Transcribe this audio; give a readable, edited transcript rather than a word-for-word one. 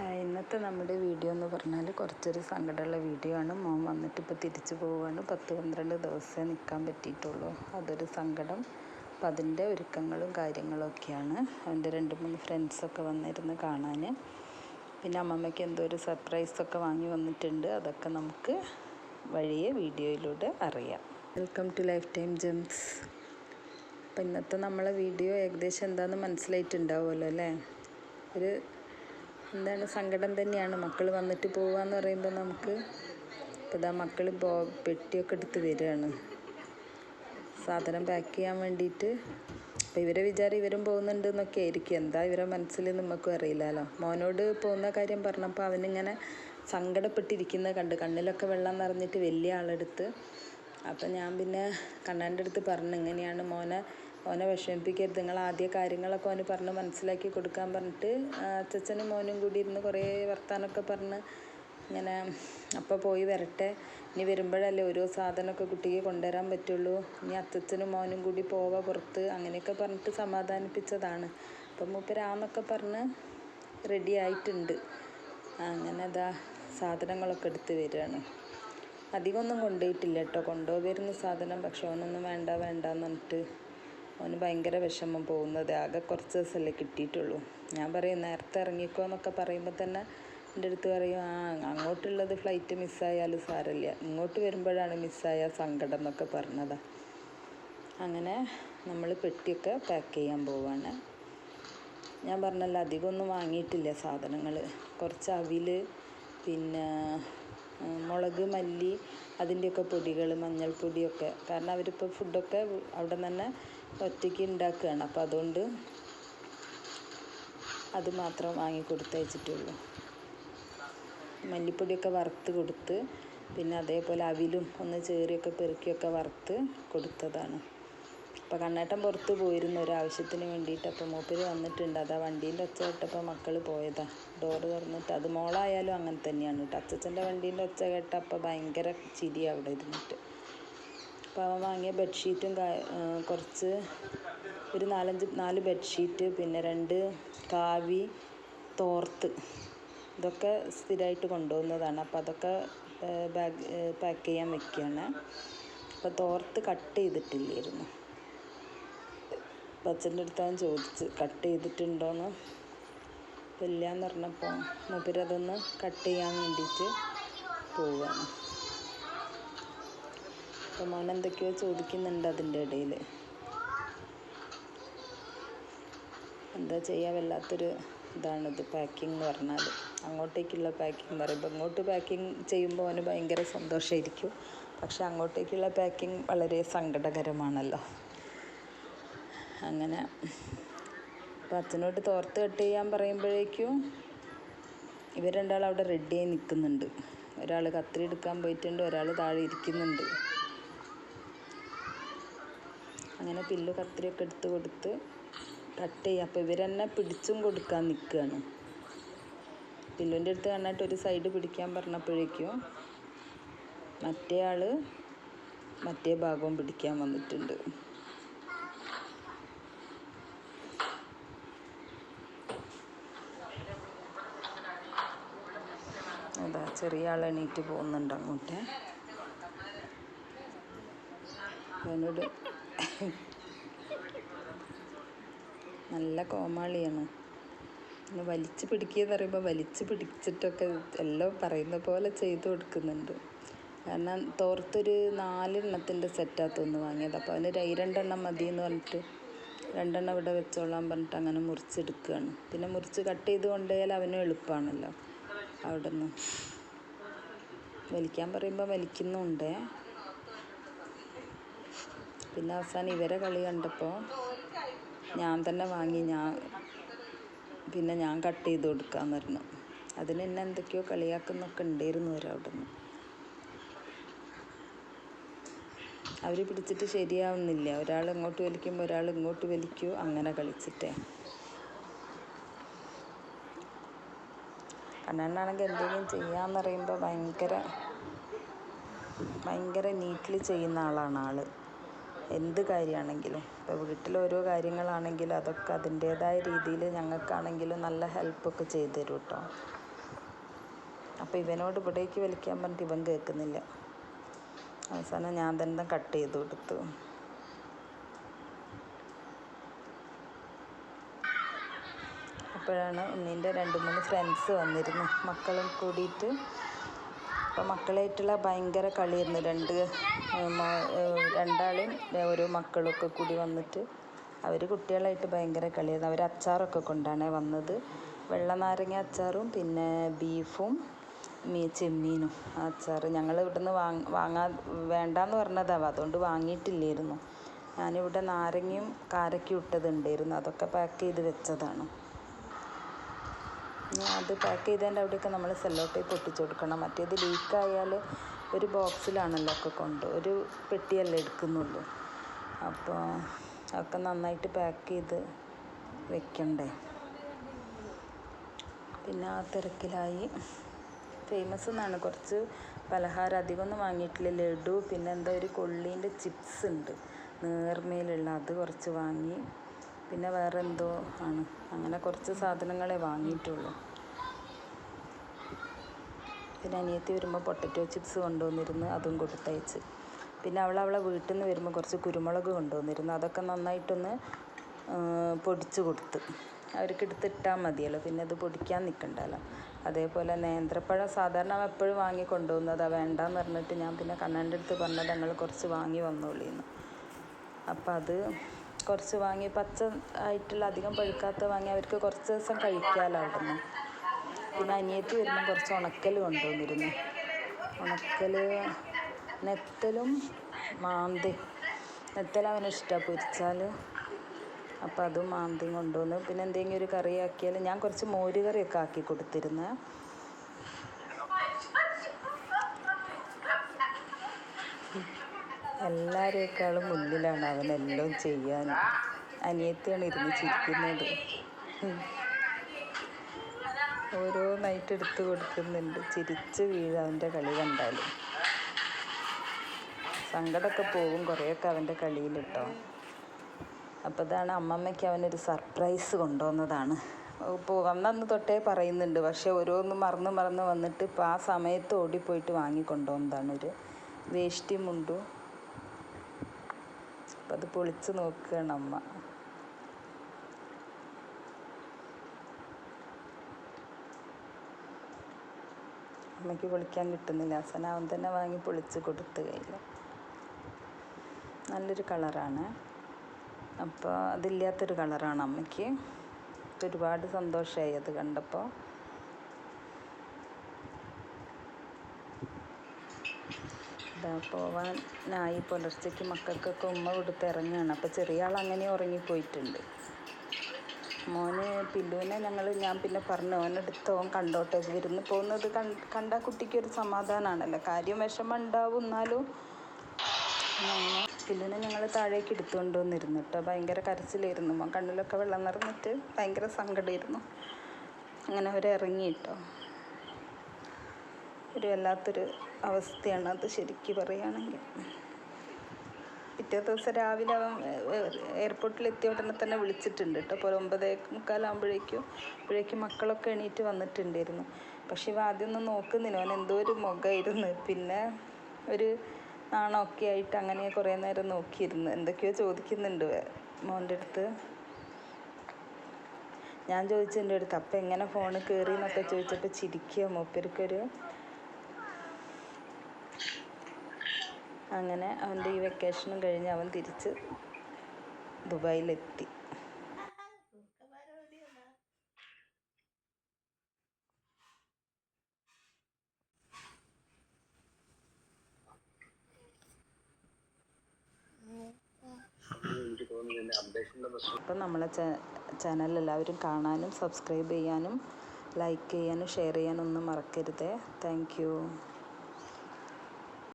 ഇന്നത്തെ നമ്മുടെ വീഡിയോ എന്ന് പറഞ്ഞാൽ കുറച്ചൊരു സങ്കടമുള്ള വീഡിയോ ആണ്. മോൻ വന്നിട്ട് ഇപ്പോൾ തിരിച്ചു പോവുകയാണ്. 10-12 ദിവസമേ നിൽക്കാൻ പറ്റിയിട്ടുള്ളൂ. അതൊരു സങ്കടം. അപ്പം അതിൻ്റെ ഒരുക്കങ്ങളും കാര്യങ്ങളൊക്കെയാണ്. അവൻ്റെ 2-3 ഫ്രണ്ട്സൊക്കെ വന്നിരുന്ന് കാണാൻ. പിന്നെ അമ്മമ്മയ്ക്ക് എന്തോ ഒരു സർപ്രൈസൊക്കെ വാങ്ങി വന്നിട്ടുണ്ട്. അതൊക്കെ നമുക്ക് വഴിയെ വീഡിയോയിലൂടെ അറിയാം. Welcome to lifetime gems. അപ്പം ഇന്നത്തെ നമ്മളെ വീഡിയോ ഏകദേശം എന്താണെന്ന് മനസ്സിലായിട്ടുണ്ടാവുമല്ലോ അല്ലേ? ഒരു സങ്കടം തന്നെയാണ്. മക്കൾ വന്നിട്ട് പോവാന്ന് പറയുമ്പോൾ നമുക്ക് ഇപ്പോൾ ഇതാ മക്കൾ പെട്ടിയൊക്കെ എടുത്ത് വരികയാണ് സാധനം പാക്ക് ചെയ്യാൻ വേണ്ടിയിട്ട്. അപ്പോൾ ഇവരെ വിചാരം ഇവരും പോകുന്നുണ്ട് എന്നൊക്കെ ആയിരിക്കും. എന്താ ഇവരെ മനസ്സിൽ നമുക്കും അറിയില്ലല്ലോ. മോനോട് പോകുന്ന കാര്യം പറഞ്ഞപ്പോൾ അവനിങ്ങനെ സങ്കടപ്പെട്ടിരിക്കുന്നത് കണ്ണിലൊക്കെ വെള്ളം നിറഞ്ഞിട്ട് വലിയ ആളെടുത്ത്. അപ്പം ഞാൻ പിന്നെ കണ്ണാൻ്റെ അടുത്ത് പറഞ്ഞു, ഇങ്ങനെയാണ് മോനെ വിഷമിപ്പിക്കരുത്, നിങ്ങൾ ആദ്യ കാര്യങ്ങളൊക്കെ ഓന് പറഞ്ഞ് മനസ്സിലാക്കി കൊടുക്കാൻ പറഞ്ഞിട്ട് അച്ചച്ചനും മോനും കൂടി ഇരുന്ന് കുറേ വർത്താനമൊക്കെ പറഞ്ഞ് ഇങ്ങനെ അപ്പോൾ പോയി വരട്ടെ, ഇനി വരുമ്പോഴല്ലേ ഓരോ സാധനമൊക്കെ കുട്ടിക്ക് കൊണ്ടുവരാൻ പറ്റുള്ളൂ, ഇനി അച്ചച്ചനും മോനും കൂടി പോവാ പുറത്ത്, അങ്ങനെയൊക്കെ പറഞ്ഞിട്ട് സമാധാനിപ്പിച്ചതാണ്. അപ്പം മൂപ്പരാന്നൊക്കെ പറഞ്ഞ് റെഡി ആയിട്ടുണ്ട്. അങ്ങനെ അതാ സാധനങ്ങളൊക്കെ എടുത്ത് വരികയാണ്. അധികമൊന്നും കൊണ്ടുപോയിട്ടില്ല കേട്ടോ, കൊണ്ടുപോയിരുന്ന സാധനം. പക്ഷെ അവനൊന്നും വേണ്ടെന്ന് പറഞ്ഞിട്ട് അവന് ഭയങ്കര വിഷമം പോകുന്നത്. ആകെ കുറച്ച് ദിവസമല്ലേ കിട്ടിയിട്ടുള്ളൂ. ഞാൻ പറയും നേരത്തെ ഇറങ്ങിക്കോ എന്നൊക്കെ പറയുമ്പോൾ തന്നെ എൻ്റെ അടുത്ത് പറയും, അങ്ങോട്ടുള്ളത് ഫ്ലൈറ്റ് മിസ്സായാലും സാരമില്ല, ഇങ്ങോട്ട് വരുമ്പോഴാണ് മിസ്സായ സങ്കടം എന്നൊക്കെ പറഞ്ഞതാണ്. അങ്ങനെ നമ്മൾ പെട്ടിയൊക്കെ പാക്ക് ചെയ്യാൻ പോവാണ്. ഞാൻ പറഞ്ഞല്ലോ അധികമൊന്നും വാങ്ങിയിട്ടില്ല സാധനങ്ങൾ. കുറച്ച് അവിൽ, പിന്നെ മുളക്, മല്ലി, അതിൻ്റെയൊക്കെ പൊടികൾ, മഞ്ഞൾപ്പൊടിയൊക്കെ. കാരണം അവരിപ്പോൾ ഫുഡൊക്കെ അവിടെ തന്നെ ഒറ്റയ്ക്ക് ഉണ്ടാക്കുകയാണ്. അപ്പോൾ അതുകൊണ്ട് അത് മാത്രം വാങ്ങി കൊടുത്തയച്ചിട്ടുള്ളൂ. മല്ലിപ്പൊടിയൊക്കെ വറുത്ത് കൊടുത്ത്, പിന്നെ അതേപോലെ അവിലും ഒന്ന് ചേറിയൊക്കെ പെറുക്കിയൊക്കെ വറുത്ത് കൊടുത്തതാണ്. അപ്പോൾ കണ്ണേട്ടൻ പുറത്ത് പോയിരുന്നു ഒരാവശ്യത്തിന് വേണ്ടിയിട്ട്. അപ്പോൾ മൂപ്പര് വന്നിട്ടുണ്ട്. അതാ വണ്ടീൻ്റെ ഒച്ച കേട്ടപ്പോൾ മക്കൾ പോയതാണ്, ഡോറ് തുറന്നിട്ട്. അത് മോളായാലും അങ്ങനെ തന്നെയാണ് കേട്ടോ. അച്ചച്ചൻ്റെ വണ്ടീൻ്റെ ഒച്ച കേട്ടപ്പോൾ ഭയങ്കര ചിരി അവിടെ ഇരുന്നിട്ട്. അപ്പോൾ അവൻ വാങ്ങിയ ബെഡ്ഷീറ്റും കുറച്ച് ഒരു 4 ബെഡ്ഷീറ്റ്, പിന്നെ 2 കാവി, തോർത്ത്, ഇതൊക്കെ സ്ഥിരമായിട്ട് കൊണ്ടുപോകുന്നതാണ്. അപ്പോൾ അതൊക്കെ പാക്ക് ചെയ്യാൻ വെക്കുകയാണ്. അപ്പോൾ തോർത്ത് കട്ട് ചെയ്തിട്ടില്ലായിരുന്നു. അപ്പോൾ അച്ഛൻ്റെ അടുത്ത് അവൻ ചോദിച്ച് കട്ട് ചെയ്തിട്ടുണ്ടോയെന്ന്. അപ്പോൾ ഇല്ലയെന്ന് പറഞ്ഞപ്പോൾ മൂപ്പര് അതൊന്ന് കട്ട് ചെയ്യാൻ വേണ്ടിയിട്ട് പോവുകയാണ്. അപ്പോൾ മോൻ എന്തൊക്കെയോ ചോദിക്കുന്നുണ്ട് അതിൻ്റെ ഇടയിൽ. എന്താ ചെയ്യുക, വല്ലാത്തൊരു ഇതാണിത് പാക്കിംഗ് എന്ന് പറഞ്ഞാൽ. അങ്ങോട്ടേക്കുള്ള പാക്കിംഗ് എന്ന് പറയുമ്പോൾ ഇങ്ങോട്ട് പാക്കിംഗ് ചെയ്യുമ്പോൾ അവന് ഭയങ്കര സന്തോഷമായിരിക്കും. പക്ഷെ അങ്ങോട്ടേക്കുള്ള പാക്കിംഗ് വളരെ സങ്കടകരമാണല്ലോ. അങ്ങനെ അപ്പോൾ അച്ഛനോട് തോർത്ത് കട്ട് ചെയ്യാൻ പറയുമ്പോഴേക്കും ഇവർ രണ്ടാളും അവിടെ റെഡിയായി നിൽക്കുന്നുണ്ട്. ഒരാൾ കത്രി എടുക്കാൻ പോയിട്ടുണ്ട്, ഒരാൾ താഴെ ഇരിക്കുന്നുണ്ട്. അങ്ങനെ പില്ല് കത്രിയൊക്കെ എടുത്ത് കൊടുത്ത് കട്ട് ചെയ്യുക. അപ്പോൾ ഇവർ തന്നെ പിടിച്ചും കൊടുക്കാൻ നിൽക്കുകയാണ്. പില്ലുവിൻ്റെ അടുത്ത് കണ്ടിട്ട് ഒരു സൈഡ് പിടിക്കാൻ പറഞ്ഞപ്പോഴേക്കും മറ്റേ ആൾ മറ്റേ ഭാഗവും പിടിക്കാൻ വന്നിട്ടുണ്ട്. അതാ ചെറിയ ആൾ എണീറ്റ് പോകുന്നുണ്ട് അങ്ങോട്ട്. അവനോട് നല്ല കോമാളിയാണ്. പിന്നെ വലിച്ച് പിടിക്കുകയെന്ന് പറയുമ്പോൾ വലിച്ച് പിടിച്ചിട്ടൊക്കെ എല്ലാം പറയുന്ന പോലെ ചെയ്ത് കൊടുക്കുന്നുണ്ട്. കാരണം തോർത്തൊരു 4 എണ്ണത്തിൻ്റെ സെറ്റാത്തൊന്ന് വാങ്ങിയത്. അപ്പോൾ അവന് 2 എണ്ണം മതി എന്ന് പറഞ്ഞിട്ട് 2 എണ്ണം ഇവിടെ വെച്ചോളാൻ പറഞ്ഞിട്ട് അങ്ങനെ മുറിച്ചെടുക്കുകയാണ്. പിന്നെ മുറിച്ച് കട്ട് ചെയ്ത് കൊണ്ടുപോയാൽ അവനും എളുപ്പമാണല്ലോ. അവിടെ നിന്ന് വലിക്കാൻ പറയുമ്പോൾ വലിക്കുന്നുണ്ട്. പിന്നെ അവസാനം ഇവരെ കളി കണ്ടപ്പോൾ ഞാൻ തന്നെ വാങ്ങി, ഞാൻ കട്ട് ചെയ്ത് കൊടുക്കാമെന്ന് പറഞ്ഞു. അതിന് എന്നെ എന്തൊക്കെയോ കളിയാക്കുന്നൊക്കെ ഉണ്ടായിരുന്നു അവിടെ നിന്ന്. അവർ പിടിച്ചിട്ട് ശരിയാവുന്നില്ല. ഒരാൾ ഇങ്ങോട്ട് വലിക്കുമ്പോൾ ഒരാൾ ഇങ്ങോട്ട് വലിക്കൂ, അങ്ങനെ കളിച്ചിട്ടേ. കണ്ണനാണെങ്കിൽ എന്തെങ്കിലും ചെയ്യാമെന്ന് പറയുമ്പോൾ ഭയങ്കര നീറ്റിൽ ചെയ്യുന്ന ആളാണ് ആൾ. എന്ത് കാര്യമാണെങ്കിലും, ഇപ്പോൾ വീട്ടിൽ ഓരോ കാര്യങ്ങളാണെങ്കിലും അതൊക്കെ അതിൻ്റേതായ രീതിയിൽ ഞങ്ങൾക്കാണെങ്കിലും നല്ല ഹെൽപ്പൊക്കെ ചെയ്തു തരും കേട്ടോ. അപ്പോൾ ഇവനോട് ഇവിടേക്ക് വലിക്കാൻ പറഞ്ഞിട്ട് ഇവൻ കേൾക്കുന്നില്ല. അവസാനം ഞാൻ തന്നെ കട്ട് ചെയ്ത് കൊടുത്തു. അപ്പോഴാണ് ഉണ്ണീൻ്റെ 2-3 ഫ്രണ്ട്സ് വന്നിരുന്നു, മക്കളും കൂടിയിട്ട്. അപ്പോൾ മക്കളായിട്ടുള്ള ഭയങ്കര കളിയായിരുന്നു. രണ്ടാളെയും ഓരോ മക്കളൊക്കെ കൂടി വന്നിട്ട് അവർ കുട്ടികളായിട്ട് ഭയങ്കര കളിയായിരുന്നു. അവർ അച്ചാറൊക്കെ കൊണ്ടാണ് വന്നത്. വെള്ള നാരങ്ങ അച്ചാറും പിന്നെ ബീഫും ചെമ്മീനും അച്ചാർ. ഞങ്ങൾ ഇവിടുന്ന് വേണ്ടാന്ന് പറഞ്ഞതാവും, അതുകൊണ്ട് വാങ്ങിയിട്ടില്ലായിരുന്നു. ഞാനിവിടെ നാരങ്ങയും കാരക്കയും ഇട്ടതുണ്ടായിരുന്നു, അതൊക്കെ പാക്ക് ചെയ്ത് വെച്ചതാണ്. അത് പാക്ക് ചെയ്തതിൻ്റെ അവിടെയൊക്കെ നമ്മൾ സെല്ലോ ടേപ്പ് ഒട്ടിച്ചു കൊടുക്കണം. മറ്റേത് ലീക്കായാൽ ഒരു ബോക്സിലാണല്ലോ ഒക്കെ ഒരു പെട്ടിയല്ലേ എടുക്കുന്നുള്ളൂ. അപ്പോൾ അതൊക്കെ നന്നായിട്ട് പാക്ക് ചെയ്ത് വെക്കണ്ടേ. പിന്നെ ആ തിരക്കിലായി. ഫേമസ് എന്നാണ് കുറച്ച് പലഹാരം, അധികമൊന്നും വാങ്ങിയിട്ടില്ല. ലഡു, പിന്നെ എന്താ ഒരു കൊള്ളീൻ്റെ ചിപ്സ് ഉണ്ട് നേർമയിലുള്ള, അത് കുറച്ച് വാങ്ങി. പിന്നെ വേറെ എന്തോ ആണ്, അങ്ങനെ കുറച്ച് സാധനങ്ങളെ വാങ്ങിയിട്ടുള്ളൂ. പിന്നെ അനിയത്തി വരുമ്പോൾ പൊട്ടറ്റോ ചിപ്സ് കൊണ്ടുവന്നിരുന്നു, അതും കൊടുത്തയച്ച്. പിന്നെ അവളെ വീട്ടിൽ നിന്ന് വരുമ്പോൾ കുറച്ച് കുരുമുളക് കൊണ്ടുവന്നിരുന്നു, അതൊക്കെ നന്നായിട്ടൊന്ന് പൊടിച്ച് കൊടുത്ത്. അവർക്ക് എടുത്തിട്ടാൽ മതിയല്ലോ, പിന്നെ അത് പൊടിക്കാൻ നിൽക്കണ്ടല്ലോ. അതേപോലെ നേന്ത്രപ്പഴം സാധാരണ എപ്പോഴും വാങ്ങി കൊണ്ടുപോകുന്നതാണ്, വേണ്ടാന്ന് പറഞ്ഞിട്ട് ഞാൻ പിന്നെ കണ്ണൻ്റെ അടുത്ത് പറഞ്ഞത് ഞങ്ങൾ കുറച്ച് വാങ്ങി വന്നോളിന്ന്. അപ്പം അത് കുറച്ച് വാങ്ങി, പച്ച ആയിട്ടുള്ള അധികം പഴുക്കാത്ത വാങ്ങി അവർക്ക് കുറച്ച് ദിവസം കഴിക്കാമല്ലോ അവിടുന്ന്. പിന്നെ അനിയത്തി വരുമ്പോൾ കുറച്ച് ഉണക്കൽ കൊണ്ടുവന്നിരുന്നു. ഉണക്കൽ നെത്തലും മാന്തയും. നെത്തൽ അവനിഷ്ടമാണ് പൊരിച്ചാൽ, അപ്പം അതും മാന്തയും കൊണ്ടുവന്നു. പിന്നെ എന്തെങ്കിലും ഒരു കറി ആക്കിയാൽ, ഞാൻ കുറച്ച് മോര് കറിയൊക്കെ ആക്കി കൊടുത്തിരുന്നു. എല്ലാവരേക്കാളും മുന്നിലാണ് അവനെല്ലാം ചെയ്യാൻ. അനിയത്തിയാണ് ഇരുന്ന് ചിരിക്കുന്നത്. ഓരോന്നായിട്ട് എടുത്ത് കൊടുക്കുന്നുണ്ട്, ചിരിച്ച് വീഴും അവൻ്റെ കളി കണ്ടാൽ. സങ്കടമൊക്കെ പോകും കുറേയൊക്കെ അവൻ്റെ കളിയിൽ കേട്ടോ. അപ്പോൾ ഇതാണ് അമ്മമ്മയ്ക്ക് അവനൊരു സർപ്രൈസ് കൊണ്ടുവന്നതാണ്. ഇപ്പോൾ വന്നന്ന് തൊട്ടേ പറയുന്നുണ്ട്, പക്ഷേ ഓരോന്ന് മറന്ന് വന്നിട്ട് ഇപ്പോൾ ആ സമയത്ത് ഓടിപ്പോയിട്ട് വാങ്ങിക്കൊണ്ടുവന്നതാണ് ഒരു വേഷ്ടി മുണ്ടും. അപ്പം അത് പൊളിച്ച് നോക്കുകയാണ് അമ്മ. അമ്മയ്ക്ക് പൊളിക്കാൻ കിട്ടുന്നില്ല, അവസാനം അവൻ തന്നെ വാങ്ങി പൊളിച്ച് കൊടുത്ത് കയ്യിൽ. നല്ലൊരു കളറാണ്, അപ്പോൾ അതില്ലാത്തൊരു കളറാണ് അമ്മയ്ക്ക്. ഒരുപാട് സന്തോഷമായി അത് കണ്ടപ്പോൾ. ഇതാ പോവാനായി, പുലർച്ചയ്ക്ക് മക്കൾക്കൊക്കെ ഉമ്മ കൊടുത്ത് ഇറങ്ങുകയാണ്. അപ്പോൾ ചെറിയ ആൾ അങ്ങനെ ഉറങ്ങിപ്പോയിട്ടുണ്ട്. മോന് പില്ലുവിനെ ഞാൻ പിന്നെ പറഞ്ഞു, ഓനെടുത്ത് ഓൻ കണ്ടോട്ടെ, വിരുന്ന് പോകുന്നത് കണ്ട കുട്ടിക്കൊരു സമാധാനമാണല്ലോ. കാര്യം വിഷമം ഉണ്ടാവും, എന്നാലും പില്ലുവിനെ ഞങ്ങൾ താഴേക്ക് എടുത്തുകൊണ്ട് വന്നിരുന്നു കേട്ടോ. ഭയങ്കര കരച്ചിലായിരുന്നു, കണ്ണിലൊക്കെ വെള്ളം നിറഞ്ഞിട്ട് ഭയങ്കര സങ്കടമായിരുന്നു. അങ്ങനെ അവർ ഇറങ്ങി കേട്ടോ. ഒരു വല്ലാത്തൊരു അവസ്ഥയാണ് അത് ശരിക്കും പറയുകയാണെങ്കിൽ. പിറ്റേ ദിവസം രാവിലെ അവൻ എയർപോർട്ടിലെത്തിയ ഉടനെ തന്നെ വിളിച്ചിട്ടുണ്ട് കേട്ടോ. അപ്പോൾ 9:45 മക്കളൊക്കെ എണീറ്റ് വന്നിട്ടുണ്ടായിരുന്നു. പക്ഷെ ഇവ ആദ്യമൊന്നും നോക്കുന്നില്ല, അവൻ എന്തോ ഒരു മുഖമായിരുന്നു. പിന്നെ ഒരു നാണമൊക്കെ ആയിട്ട് അങ്ങനെ കുറേ നേരം നോക്കിയിരുന്നു. എന്തൊക്കെയോ ചോദിക്കുന്നുണ്ട് മോൻ്റെ അടുത്ത്. ഞാൻ ചോദിച്ചു എൻ്റെ അടുത്ത്, അപ്പം എങ്ങനെ ഫോണിൽ കയറി എന്നൊക്കെ ചോദിച്ചപ്പോൾ ചിരിക്കുക മൂപ്പർക്കൊരു. അങ്ങനെ അവൻ്റെ ഈ വെക്കേഷനും കഴിഞ്ഞ് അവൻ തിരിച്ച് ദുബായിലെത്തി. അപ്പം നമ്മളെ ചാനൽ എല്ലാവരും കാണാനും സബ്സ്ക്രൈബ് ചെയ്യാനും ലൈക്ക് ചെയ്യാനും ഷെയർ ചെയ്യാനും ഒന്നും മറക്കരുതേ. Thank you.